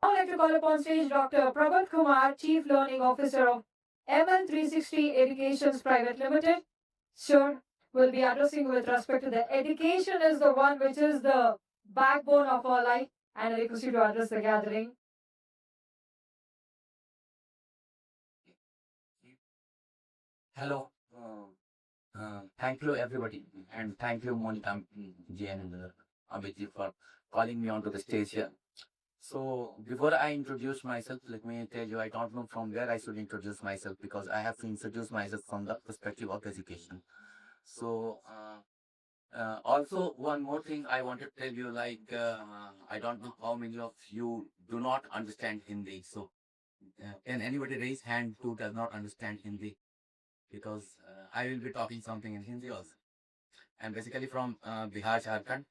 I would like to call upon stage Dr. Prabhat Kumar, Chief Learning Officer of ML360 Educations Private Limited. Sure, we'll be addressing with respect to the education is the one which is the backbone of our life, and I request you to address the gathering. Hello. Thank you, everybody. And thank you, Monica, Jane, and Abhijit for calling me onto the stage here. So, before I introduce myself, let me tell you, I don't know from where I should introduce myself because I have to introduce myself from the perspective of education. So, also, one more thing I want to tell you, I don't know how many of you do not understand Hindi. So, can anybody raise hand who does not understand Hindi? Because I will be talking something in Hindi also. I'm basically from Bihar, Jharkhand,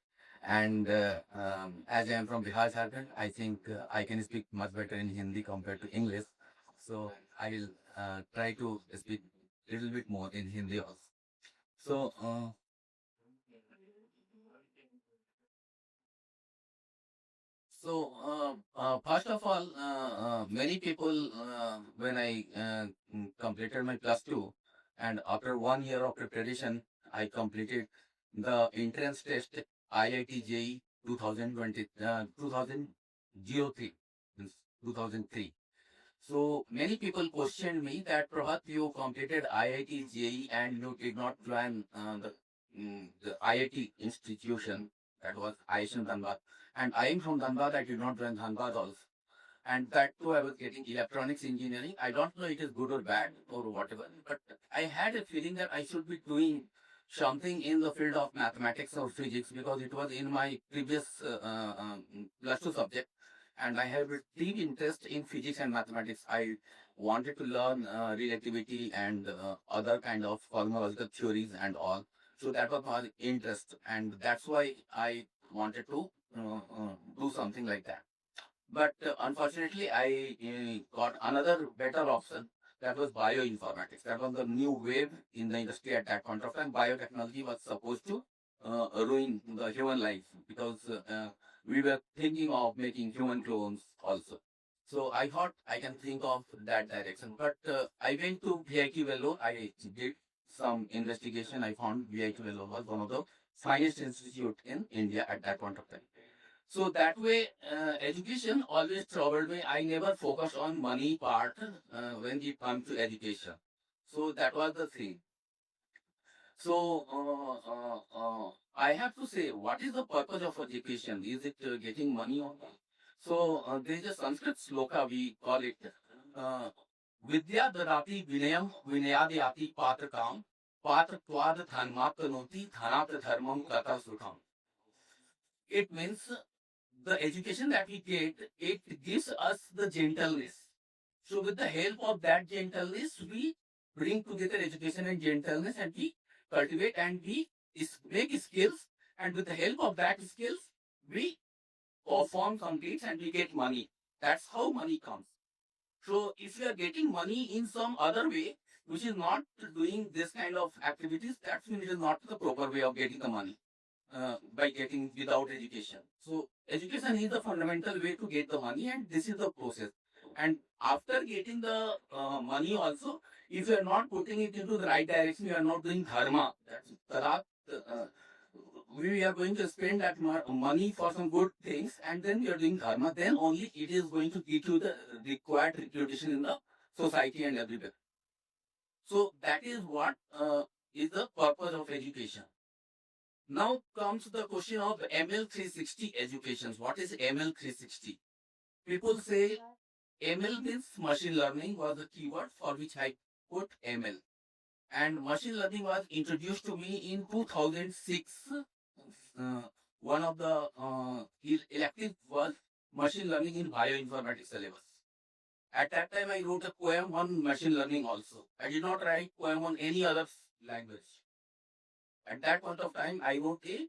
and as I am from Bihar, Jharkhand, I think I can speak much better in Hindi compared to English. So I will try to speak a little bit more in Hindi also. So, first of all, many people, when I completed my plus two, and after 1 year of preparation, I completed the entrance test IIT JEE 2020, 2003, means 2003. So many people questioned me that Prabhat, you completed IIT JEE and you did not join the IIT institution, that was IIM Dhanbad. And I am from Dhanbad, I did not join Dhanbad also. And that too, I was getting electronics engineering. I don't know it is good or bad or whatever, but I had a feeling that I should be doing something in the field of mathematics or physics because it was in my previous plus two subject, and I have a deep interest in physics and mathematics. I wanted to learn relativity and other kind of cosmological theories and all. So that was my interest, and that's why I wanted to do something like that. But unfortunately, I got another better option. That was bioinformatics. That was the new wave in the industry at that point of time. Biotechnology was supposed to ruin the human life because we were thinking of making human clones also. So I thought I can think of that direction. But I went to VIT Vellore. I did some investigation. I found VIT Vellore was one of the finest institute in India at that point of time. So that way, education always troubled me. I never focused on money part when it comes to education. So that was the thing. So I have to say, what is the purpose of education? Is it getting money or not? So there is a Sanskrit sloka we call it. Uh, Vidya dadati vinayam vinayadiyati patrakam patratvad dhanmakanoti dhanat dharmam kata sukham. It means the education that we get, it gives us the gentleness. So with the help of that gentleness, we bring together education and gentleness and we cultivate and we make skills. And with the help of that skills, we perform some deeds and we get money. That's how money comes. So if you are getting money in some other way, which is not doing this kind of activities, that means it is not the proper way of getting the money by getting without education. So education is the fundamental way to get the money, and this is the process. And after getting the money also, if you are not putting it into the right direction, you are not doing dharma. That's tadat. We are going to spend that money for some good things, and then we are doing dharma. Then only it is going to give you the required reputation in the society and everywhere. So that is what is the purpose of education. Now comes the question of ML360 educations. What is ML360? People say ML means machine learning was the keyword for which I put ML. And machine learning was introduced to me in 2006. Uh, One of the elective was machine learning in bioinformatics syllabus. At that time, I wrote a poem on machine learning also. I did not write poem on any other language. At that point of time, I wrote a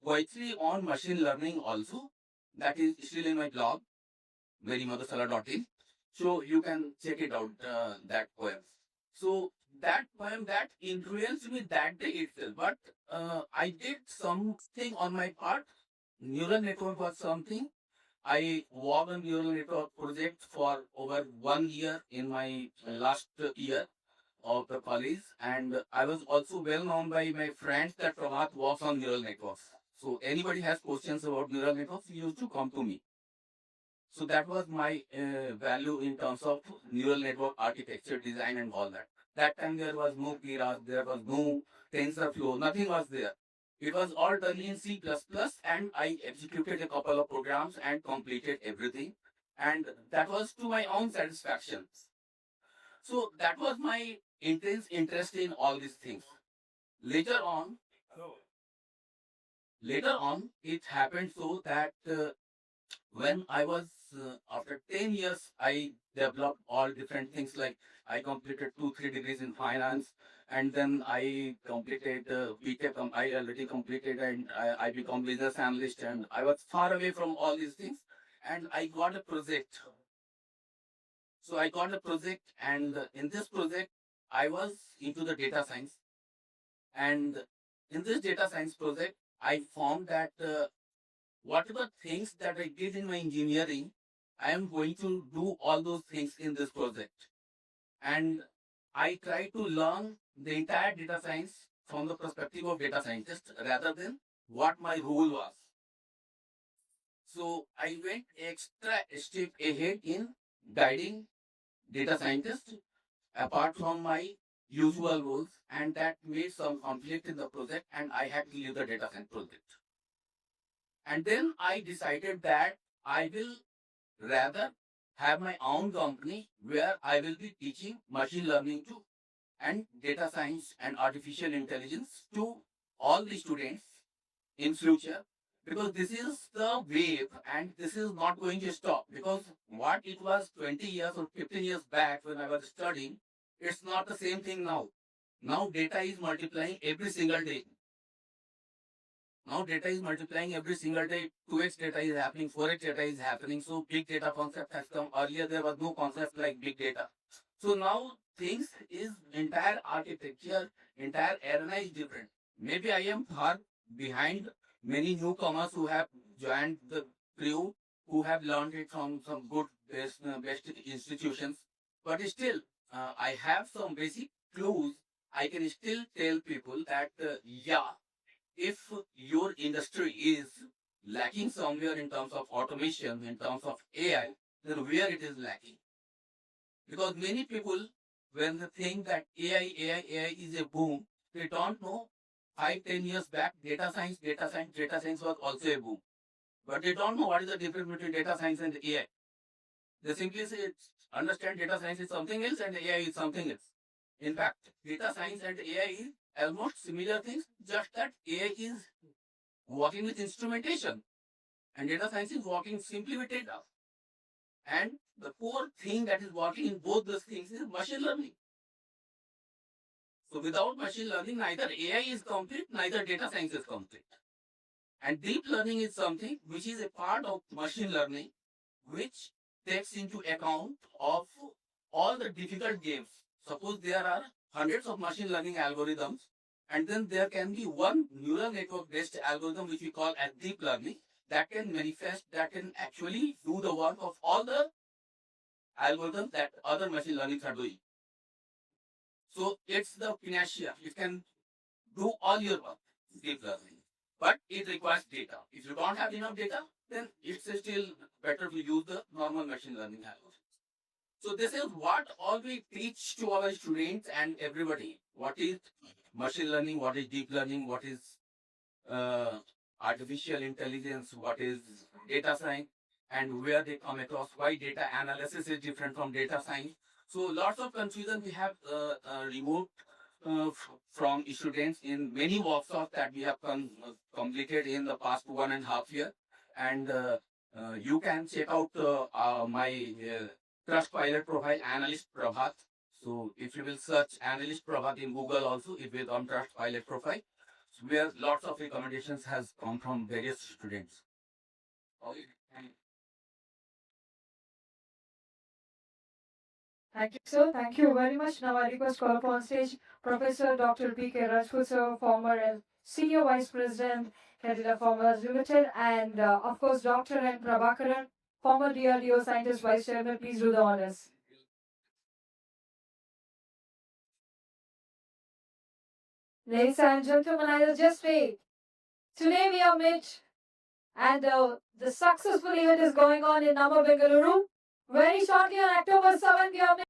poetry on machine learning also. That is still in my blog, verymadhusala.in. So you can check it out, that poem. So that poem that influenced me that day itself. But I did something on my part. Neural network was something. I worked on neural network project for over 1 year in my last year of the college, and I was also well known by my friends that Prabhat works on neural networks. So anybody has questions about neural networks, he used to come to me. So that was my value in terms of neural network architecture, design, and all that. That time there was no Keras, there was no TensorFlow, nothing was there. It was all done in C++, and I executed a couple of programs and completed everything. And that was to my own satisfaction. So that was my intense interest in all these things. Later on, later on, it happened so that when I was after 10 years, I developed all different things. Like I completed 2, 3 degrees in finance, and then I completed BTech. I already completed, and I become business analyst. And I was far away from all these things, and I got a project. So I got a project, and in this project, I was into the data science, and in this data science project, I found that whatever things that I did in my engineering, I am going to do all those things in this project. And I try to learn the entire data science from the perspective of data scientist rather than what my role was. So I went extra step ahead in guiding data scientists apart from my usual roles, and that made some conflict in the project, and I had to leave the data science project. And then I decided that I will rather have my own company where I will be teaching machine learning to and data science and artificial intelligence to all the students in future, because this is the wave and this is not going to stop, because what it was 20 years or 15 years back when I was studying, it's not the same thing now. Now data is multiplying every single day. Now data is multiplying every single day. 2x data is happening, 4x data is happening. So big data concept has come. Earlier there was no concept like big data. So now things is entire architecture, entire arena is different. Maybe I am far behind many newcomers who have joined the crew, who have learned it from some good best institutions. But still, I have some basic clues. I can still tell people that yeah, if your industry is lacking somewhere in terms of automation, in terms of AI, then where it is lacking? Because many people, when they think that AI is a boom, they don't know 5, 10 years back, data science was also a boom. But they don't know what is the difference between data science and AI. They simply say, understand data science is something else and AI is something else. In fact, data science and AI is almost similar things, just that AI is working with instrumentation and data science is working simply with data. And the core thing that is working in both those things is machine learning. So without machine learning, neither AI is complete, neither data science is complete. And deep learning is something which is a part of machine learning, which takes into account of all the difficult games. Suppose there are hundreds of machine learning algorithms, and then there can be one neural network based algorithm which we call as deep learning that can manifest, that can actually do the work of all the algorithms that other machine learnings are doing. So it's the panacea. It can do all your work, deep learning. But it requires data. If you don't have enough data, then it's still better to use the normal machine learning algorithm. So this is what all we teach to our students and everybody. What is machine learning? What is deep learning? What is uh, artificial intelligence? What is data science? And where they come across? Why data analysis is different from data science? So lots of confusion we have removed from students in many workshops that we have completed in the past 1.5 years. And you can check out my Trustpilot profile, Analyst Prabhat. So if you will search Analyst Prabhat in Google also, it will come Trustpilot profile, where lots of recommendations has come from various students. Okay. Thank you, sir. Thank you very much. Now I request call upon stage Professor Dr. P.K. Rajput, sir, former Senior Vice President, Head of Formers Limited, and of course Dr. N. Prabhakaran, former DRDO scientist vice chairman, please do the honors. Ladies and gentlemen, I'll just wait. Today we are Mitch, and the successful event is going on in Namma Bengaluru. Very shortly on October 7th, we are